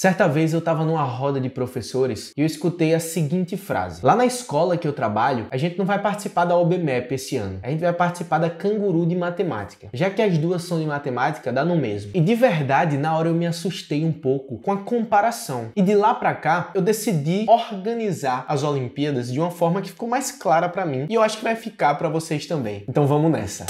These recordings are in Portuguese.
Certa vez eu estava numa roda de professores e eu escutei a seguinte frase. Lá na escola que eu trabalho, a gente não vai participar da OBMEP esse ano. A gente vai participar da Canguru de Matemática. Já que as duas são de matemática, dá no mesmo. E de verdade, na hora eu me assustei um pouco com a comparação. E de lá pra cá, eu decidi organizar as Olimpíadas de uma forma que ficou mais clara pra mim. E eu acho que vai ficar pra vocês também. Então vamos nessa.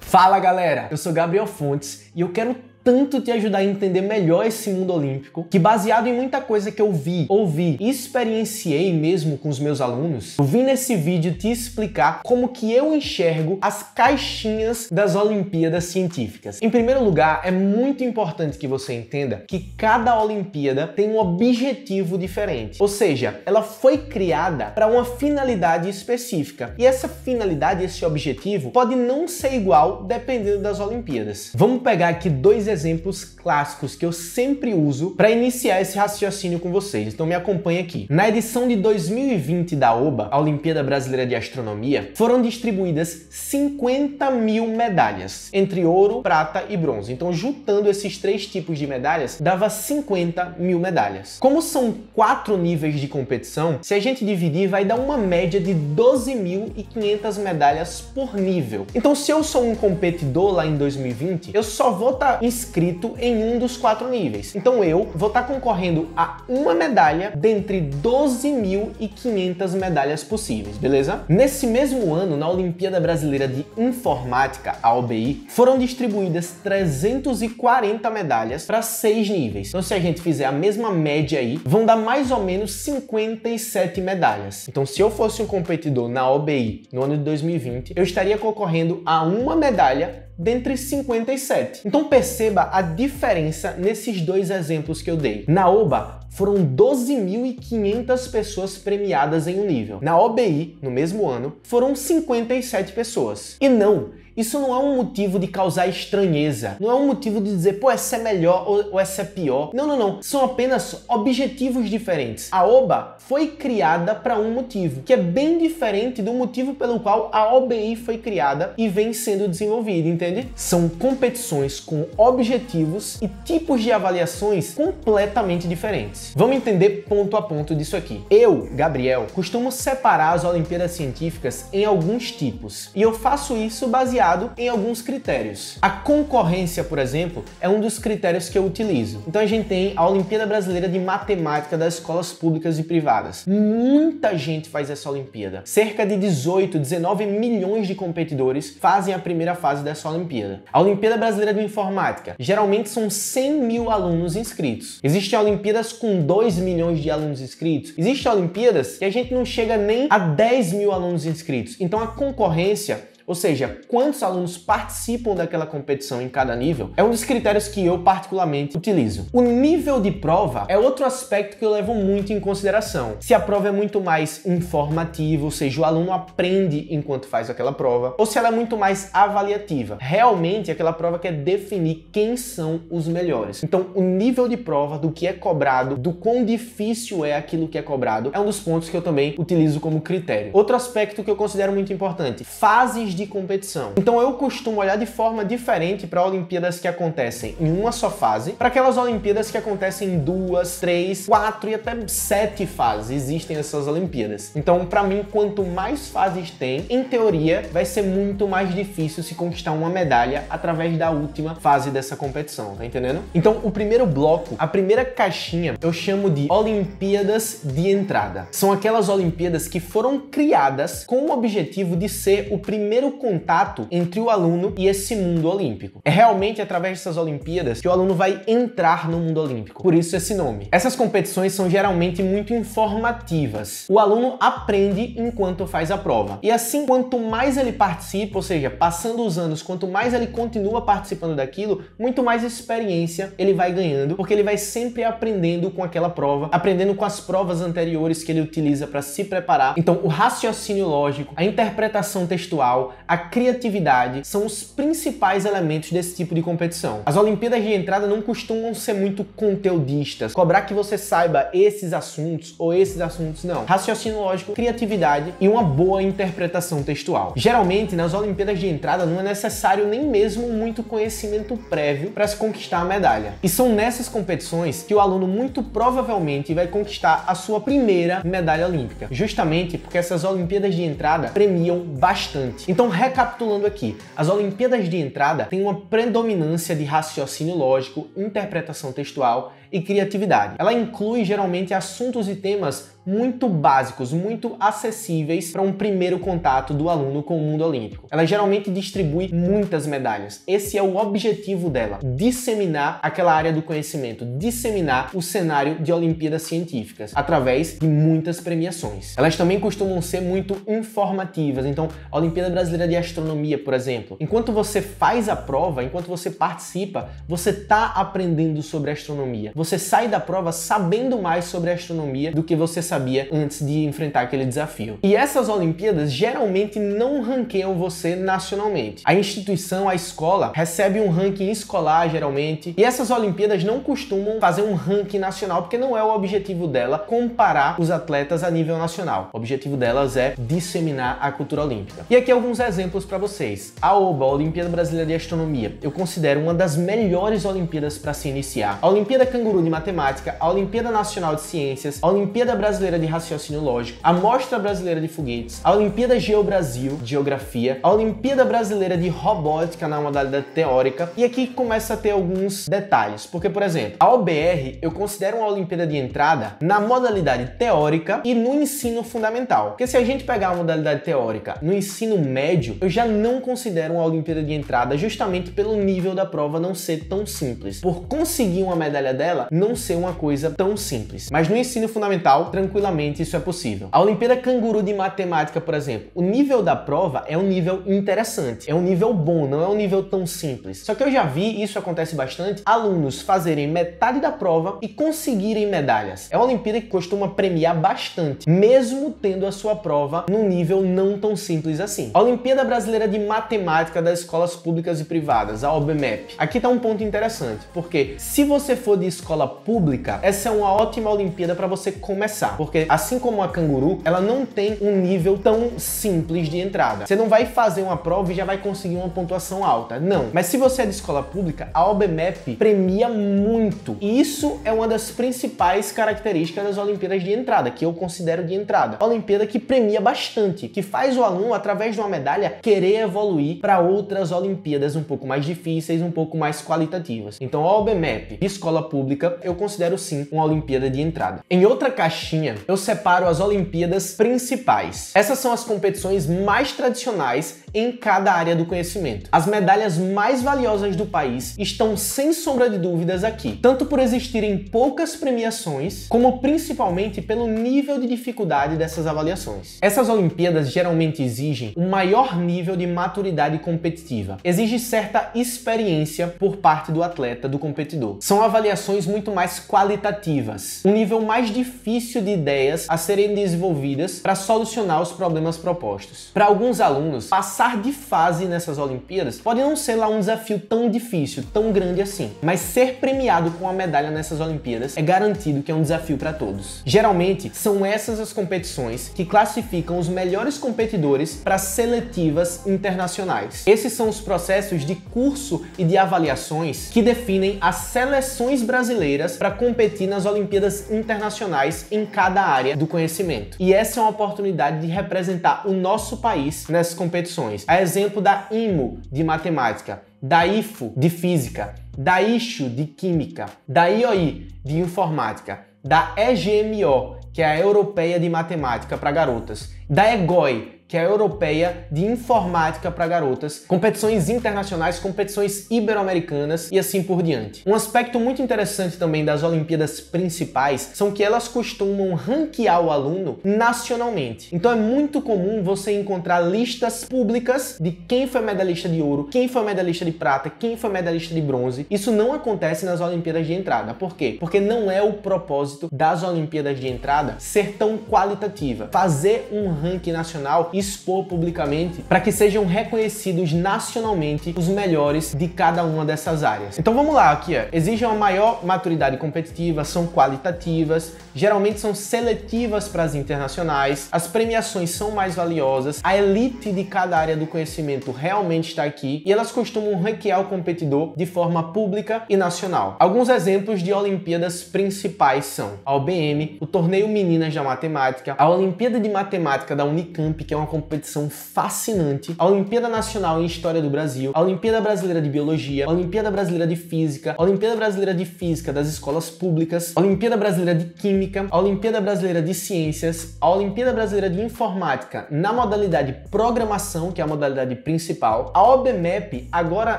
Fala galera, eu sou Gabriel Fontes e eu quero tanto te ajudar a entender melhor esse mundo olímpico, que baseado em muita coisa que eu ouvi e experienciei mesmo com os meus alunos, eu vim nesse vídeo te explicar como que eu enxergo as caixinhas das Olimpíadas científicas. Em primeiro lugar, é muito importante que você entenda que cada Olimpíada tem um objetivo diferente, ou seja, ela foi criada para uma finalidade específica e essa finalidade, esse objetivo, pode não ser igual dependendo das Olimpíadas. Vamos pegar aqui dois exemplos clássicos que eu sempre uso para iniciar esse raciocínio com vocês. Então me acompanha aqui. Na edição de 2020 da OBA, a Olimpíada Brasileira de Astronomia, foram distribuídas 50 mil medalhas, entre ouro, prata e bronze. Então juntando esses três tipos de medalhas, dava 50 mil medalhas. Como são 4 níveis de competição, se a gente dividir, vai dar uma média de 12.500 medalhas por nível. Então se eu sou um competidor lá em 2020, eu só vou estar inscrito em um dos 4 níveis. Então eu vou estar concorrendo a uma medalha dentre 12.500 medalhas possíveis, beleza? Nesse mesmo ano, na Olimpíada Brasileira de Informática, a OBI, foram distribuídas 340 medalhas para 6 níveis. Então se a gente fizer a mesma média aí, vão dar mais ou menos 57 medalhas. Então se eu fosse um competidor na OBI no ano de 2020, eu estaria concorrendo a uma medalha dentre 57. Então perceba a diferença nesses dois exemplos que eu dei. Na OBA, foram 12.500 pessoas premiadas em um nível. Na OBI, no mesmo ano, foram 57 pessoas. E não, isso não é um motivo de causar estranheza, não é um motivo de dizer, pô, essa é melhor ou essa é pior. Não, não, não. São apenas objetivos diferentes. A OBA foi criada para um motivo, que é bem diferente do motivo pelo qual a OBI foi criada e vem sendo desenvolvida, entende? São competições com objetivos e tipos de avaliações completamente diferentes. Vamos entender ponto a ponto disso aqui. Eu, Gabriel, costumo separar as Olimpíadas Científicas em alguns tipos, e eu faço isso baseado em alguns critérios. A concorrência, por exemplo, é um dos critérios que eu utilizo. Então a gente tem a Olimpíada Brasileira de Matemática das escolas públicas e privadas. Muita gente faz essa Olimpíada. Cerca de 18, 19 milhões de competidores fazem a primeira fase dessa Olimpíada. A Olimpíada Brasileira de Informática, geralmente são 100 mil alunos inscritos. Existem Olimpíadas com 2 milhões de alunos inscritos. Existem Olimpíadas que a gente não chega nem a 10 mil alunos inscritos. Então a concorrência, ou seja, quantos alunos participam daquela competição em cada nível, é um dos critérios que eu particularmente utilizo. O nível de prova é outro aspecto que eu levo muito em consideração. Se a prova é muito mais informativa, ou seja, o aluno aprende enquanto faz aquela prova, ou se ela é muito mais avaliativa. Realmente, aquela prova quer definir quem são os melhores. Então, o nível de prova, do que é cobrado, do quão difícil é aquilo que é cobrado, é um dos pontos que eu também utilizo como critério. Outro aspecto que eu considero muito importante, fases de competição. Então eu costumo olhar de forma diferente para Olimpíadas que acontecem em uma só fase, para aquelas Olimpíadas que acontecem em 2, 3, 4 e até 7 fases. Existem essas Olimpíadas. Então, para mim, quanto mais fases tem, em teoria, vai ser muito mais difícil se conquistar uma medalha através da última fase dessa competição, tá entendendo? Então, o primeiro bloco, a primeira caixinha, eu chamo de Olimpíadas de entrada. São aquelas Olimpíadas que foram criadas com o objetivo de ser o primeiro contato entre o aluno e esse mundo olímpico. É realmente através dessas Olimpíadas que o aluno vai entrar no mundo olímpico. Por isso esse nome. Essas competições são geralmente muito informativas. O aluno aprende enquanto faz a prova. E assim, quanto mais ele participa, ou seja, passando os anos, quanto mais ele continua participando daquilo, muito mais experiência ele vai ganhando, porque ele vai sempre aprendendo com aquela prova, aprendendo com as provas anteriores que ele utiliza para se preparar. Então, o raciocínio lógico, a interpretação textual, textual, a criatividade são os principais elementos desse tipo de competição. As Olimpíadas de entrada não costumam ser muito conteudistas, cobrar que você saiba esses assuntos ou esses assuntos, não. Raciocínio lógico, criatividade e uma boa interpretação textual. Geralmente, nas Olimpíadas de entrada não é necessário nem mesmo muito conhecimento prévio para se conquistar a medalha. E são nessas competições que o aluno muito provavelmente vai conquistar a sua primeira medalha olímpica, justamente porque essas Olimpíadas de entrada premiam bastante. Então, recapitulando aqui, as Olimpíadas de entrada têm uma predominância de raciocínio lógico, interpretação textual e criatividade. Ela inclui geralmente assuntos e temas muito básicos, muito acessíveis para um primeiro contato do aluno com o mundo olímpico. Ela geralmente distribui muitas medalhas. Esse é o objetivo dela, disseminar aquela área do conhecimento, disseminar o cenário de Olimpíadas científicas através de muitas premiações. Elas também costumam ser muito informativas. Então, a Olimpíada Brasileira de Astronomia, por exemplo, enquanto você faz a prova, enquanto você participa, você está aprendendo sobre astronomia. Você sai da prova sabendo mais sobre astronomia do que você sabia antes de enfrentar aquele desafio. E essas Olimpíadas geralmente não ranqueiam você nacionalmente. A instituição, a escola, recebe um ranking escolar geralmente, e essas Olimpíadas não costumam fazer um ranking nacional, porque não é o objetivo dela comparar os atletas a nível nacional. O objetivo delas é disseminar a cultura olímpica. E aqui alguns exemplos para vocês. A OBA, a Olimpíada Brasileira de Astronomia, eu considero uma das melhores Olimpíadas para se iniciar. A Olimpíada Canguru de Matemática, a Olimpíada Nacional de Ciências, a Olimpíada Brasileira de Raciocínio Lógico, a Mostra Brasileira de Foguetes, a Olimpíada GeoBrasil, de Geografia, a Olimpíada Brasileira de Robótica na modalidade teórica, e aqui começa a ter alguns detalhes, porque, por exemplo, a OBR eu considero uma Olimpíada de entrada na modalidade teórica e no ensino fundamental, porque se a gente pegar a modalidade teórica no ensino médio, eu já não considero uma Olimpíada de entrada justamente pelo nível da prova não ser tão simples, por conseguir uma medalha dela não ser uma coisa tão simples. Mas no ensino fundamental, tranquilamente isso é possível. A Olimpíada Canguru de Matemática, por exemplo, o nível da prova é um nível interessante, é um nível bom, não é um nível tão simples. Só que eu já vi, isso acontece bastante, alunos fazerem metade da prova e conseguirem medalhas. É uma Olimpíada que costuma premiar bastante, mesmo tendo a sua prova num nível não tão simples assim. A Olimpíada Brasileira de Matemática das Escolas Públicas e Privadas, a OBMEP. Aqui está um ponto interessante, porque se você for de escola pública, essa é uma ótima Olimpíada para você começar, porque assim como a Canguru, ela não tem um nível tão simples de entrada. Você não vai fazer uma prova e já vai conseguir uma pontuação alta, não. Mas se você é de escola pública, a OBMEP premia muito. E isso é uma das principais características das Olimpíadas de entrada, que eu considero de entrada. A Olimpíada que premia bastante, que faz o aluno, através de uma medalha, querer evoluir para outras Olimpíadas um pouco mais difíceis, um pouco mais qualitativas. Então a OBMEP de escola pública, eu considero sim uma Olimpíada de entrada. Em outra caixinha, eu separo as Olimpíadas principais. Essas são as competições mais tradicionais em cada área do conhecimento. As medalhas mais valiosas do país estão sem sombra de dúvidas aqui, tanto por existirem poucas premiações, como principalmente pelo nível de dificuldade dessas avaliações. Essas Olimpíadas geralmente exigem um maior nível de maturidade competitiva. Exige certa experiência por parte do atleta, do competidor. São avaliações muito mais qualitativas, um nível mais difícil de ideias a serem desenvolvidas para solucionar os problemas propostos. Para alguns alunos, passar de fase nessas Olimpíadas pode não ser lá um desafio tão difícil, tão grande assim, mas ser premiado com a medalha nessas Olimpíadas é garantido que é um desafio para todos. Geralmente, são essas as competições que classificam os melhores competidores para seletivas internacionais. Esses são os processos de curso e de avaliações que definem as seleções brasileiras para competir nas Olimpíadas internacionais em cada área do conhecimento. E essa é uma oportunidade de representar o nosso país nessas competições. A exemplo da IMO de matemática, da IFO de física, da ISHO de química, da IOI de informática, da EGMO, que é a Europeia de Matemática para garotas, da EGOI, que é a Europeia de Informática para garotas, competições internacionais, competições ibero-americanas e assim por diante. Um aspecto muito interessante também das Olimpíadas principais são que elas costumam ranquear o aluno nacionalmente. Então é muito comum você encontrar listas públicas de quem foi medalhista de ouro, quem foi medalhista de prata, quem foi medalhista de bronze. Isso não acontece nas Olimpíadas de entrada. Por quê? Porque não é o propósito das Olimpíadas de entrada ser tão qualitativa. Fazer um ranking nacional, expor publicamente para que sejam reconhecidos nacionalmente os melhores de cada uma dessas áreas. Então vamos lá, aqui exigem uma maior maturidade competitiva, são qualitativas, geralmente são seletivas para as internacionais, as premiações são mais valiosas, a elite de cada área do conhecimento realmente está aqui e elas costumam ranquear o competidor de forma pública e nacional. Alguns exemplos de Olimpíadas principais são a OBM, o Torneio Meninas da Matemática, a Olimpíada de Matemática da Unicamp, que é uma competição fascinante, a Olimpíada Nacional em História do Brasil, a Olimpíada Brasileira de Biologia, a Olimpíada Brasileira de Física, a Olimpíada Brasileira de Física das Escolas Públicas, a Olimpíada Brasileira de Química, a Olimpíada Brasileira de Ciências, a Olimpíada Brasileira de Informática na modalidade Programação, que é a modalidade principal, a OBMEP agora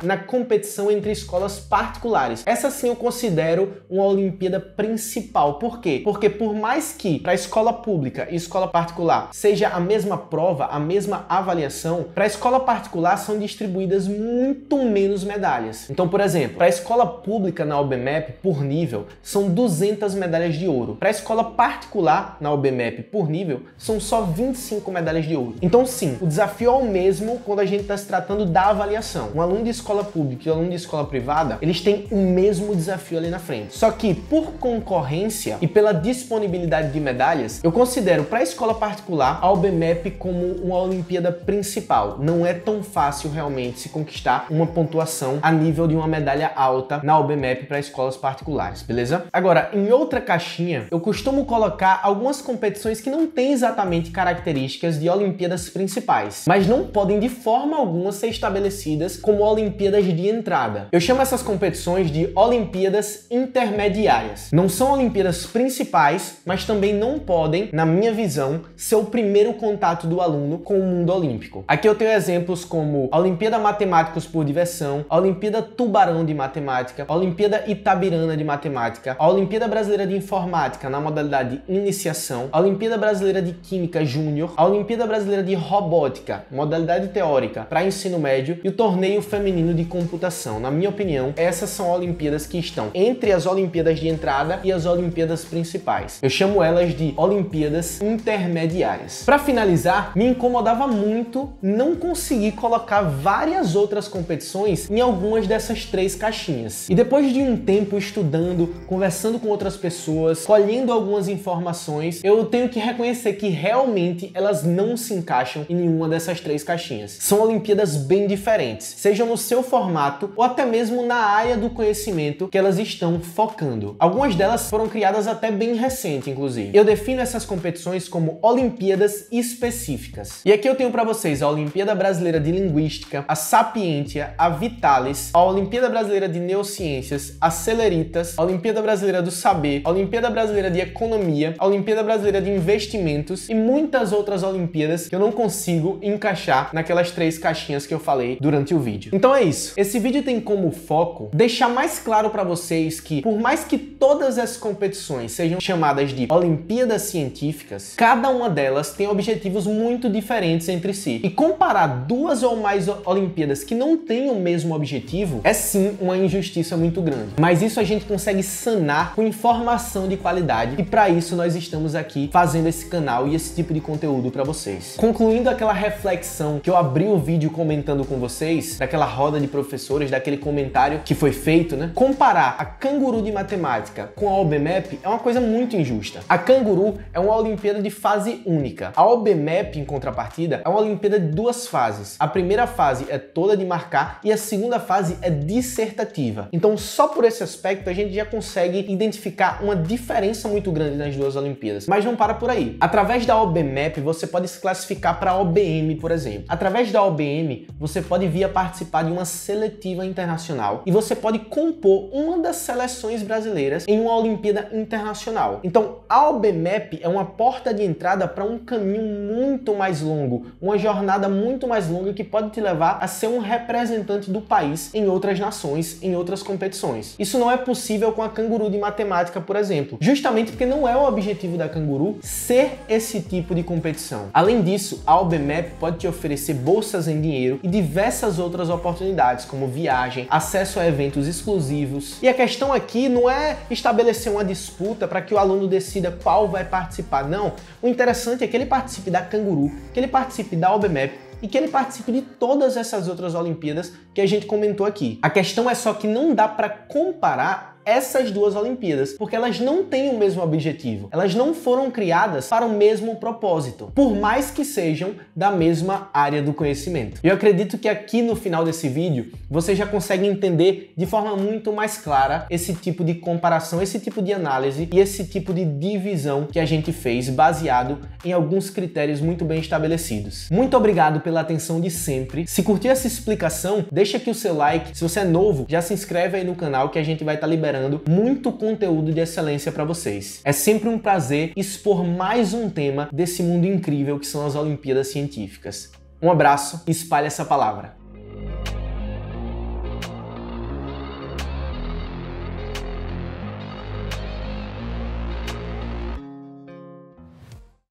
na competição entre escolas particulares. Essa sim eu considero uma Olimpíada principal. Por quê? Porque por mais que para a escola pública e escola particular seja a mesma prova, a mesma avaliação, para a escola particular são distribuídas muito menos medalhas. Então, por exemplo, para a escola pública na OBMEP, por nível, são 200 medalhas de ouro. Para a escola particular na OBMEP, por nível, são só 25 medalhas de ouro. Então, sim, o desafio é o mesmo quando a gente está se tratando da avaliação. Um aluno de escola pública e um aluno de escola privada, eles têm o mesmo desafio ali na frente. Só que, por concorrência e pela disponibilidade de medalhas, eu considero para a escola particular a OBMEP como uma Olimpíada principal. Não é tão fácil realmente se conquistar uma pontuação a nível de uma medalha alta na OBMEP para escolas particulares, beleza? Agora, em outra caixinha, eu costumo colocar algumas competições que não têm exatamente características de Olimpíadas principais, mas não podem de forma alguma ser estabelecidas como Olimpíadas de entrada. Eu chamo essas competições de Olimpíadas intermediárias. Não são Olimpíadas principais, mas também não podem, na minha visão, ser o primeiro contato do aluno com o mundo olímpico. Aqui eu tenho exemplos como a Olimpíada Matemáticos por Diversão, a Olimpíada Tubarão de Matemática, a Olimpíada Itabirana de Matemática, a Olimpíada Brasileira de Informática na modalidade Iniciação, a Olimpíada Brasileira de Química Júnior, a Olimpíada Brasileira de Robótica, modalidade teórica para ensino médio e o Torneio Feminino de Computação. Na minha opinião, essas são Olimpíadas que estão entre as Olimpíadas de entrada e as Olimpíadas principais. Eu chamo elas de Olimpíadas intermediárias. Para finalizar, me incomodava muito não conseguir colocar várias outras competições em algumas dessas três caixinhas. E depois de um tempo estudando, conversando com outras pessoas, colhendo algumas informações, eu tenho que reconhecer que realmente elas não se encaixam em nenhuma dessas três caixinhas. São Olimpíadas bem diferentes, sejam no seu formato ou até mesmo na área do conhecimento que elas estão focando. Algumas delas foram criadas até bem recente, inclusive. Eu defino essas competições como Olimpíadas específicas. E aqui eu tenho para vocês a Olimpíada Brasileira de Linguística, a Sapientia, a Vitalis, a Olimpíada Brasileira de Neurociências, a Celeritas, a Olimpíada Brasileira do Saber, a Olimpíada Brasileira de Economia, a Olimpíada Brasileira de Investimentos e muitas outras Olimpíadas que eu não consigo encaixar naquelas três caixinhas que eu falei durante o vídeo. Então é isso. Esse vídeo tem como foco deixar mais claro para vocês que, por mais que todas as competições sejam chamadas de Olimpíadas científicas, cada uma delas tem objetivos muito diferentes entre si. E comparar duas ou mais Olimpíadas que não têm o mesmo objetivo é sim uma injustiça muito grande. Mas isso a gente consegue sanar com informação de qualidade e para isso nós estamos aqui fazendo esse canal e esse tipo de conteúdo para vocês. Concluindo aquela reflexão que eu abri o vídeo comentando com vocês, daquela roda de professores, daquele comentário que foi feito, né? Comparar a Canguru de Matemática com a OBMEP é uma coisa muito injusta. A Canguru é uma Olimpíada de fase única. A OBMEP, em contrapartida, é uma Olimpíada de duas fases. A primeira fase é toda de marcar e a segunda fase é dissertativa. Então, só por esse aspecto, a gente já consegue identificar uma diferença muito grande nas duas Olimpíadas. Mas não para por aí. Através da OBMEP, você pode se classificar para a OBM, por exemplo. Através da OBM, você pode vir a participar de uma seletiva internacional e você pode compor uma das seleções brasileiras em uma Olimpíada internacional. Então, a OBMEP é uma porta de entrada para um caminho muito mais longo, uma jornada muito mais longa que pode te levar a ser um representante do país em outras nações, em outras competições. Isso não é possível com a Canguru de Matemática, por exemplo, justamente porque não é o objetivo da Canguru ser esse tipo de competição. Além disso, a OBMEP pode te oferecer bolsas em dinheiro e diversas outras oportunidades, como viagem, acesso a eventos exclusivos. E a questão aqui não é estabelecer uma disputa para que o aluno decida qual vai participar, não. O interessante é que ele participe da Canguru Edu, que ele participe da OBMEP e que ele participe de todas essas outras Olimpíadas que a gente comentou aqui. A questão é só que não dá para comparar essas duas Olimpíadas, porque elas não têm o mesmo objetivo. Elas não foram criadas para o mesmo propósito, por mais que sejam da mesma área do conhecimento. Eu acredito que aqui no final desse vídeo você já consegue entender de forma muito mais clara esse tipo de comparação, esse tipo de análise e esse tipo de divisão que a gente fez baseado em alguns critérios muito bem estabelecidos. Muito obrigado pela atenção de sempre. Se curtiu essa explicação, deixa aqui o seu like. Se você é novo, já se inscreve aí no canal que a gente vai estar liberando muito conteúdo de excelência para vocês. É sempre um prazer expor mais um tema desse mundo incrível que são as Olimpíadas Científicas. Um abraço e espalhe essa palavra.